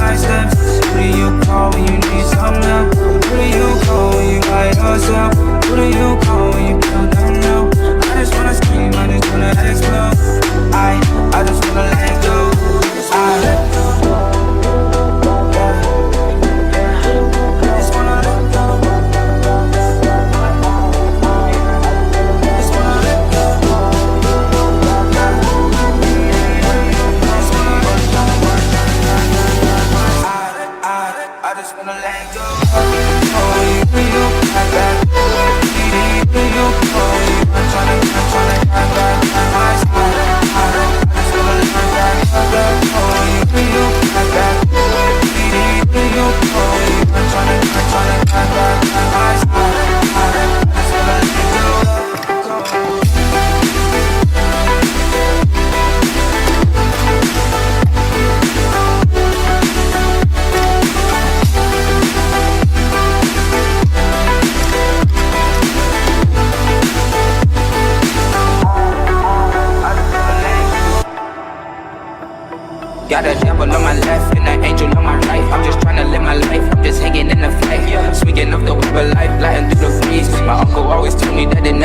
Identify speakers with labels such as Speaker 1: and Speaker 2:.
Speaker 1: my steps. Who do you call when you need some help? Who do you call when you by yourself? Who do you call when you feel down low? I just wanna scream, I just wanna explode. I just wanna let go. I just wanna let go.
Speaker 2: Got a devil on my left and an angel on my right. I'm just trying to live my life, I'm just hanging in the fight. Swinging off the web of life, gliding through the breeze. My uncle always told me that it never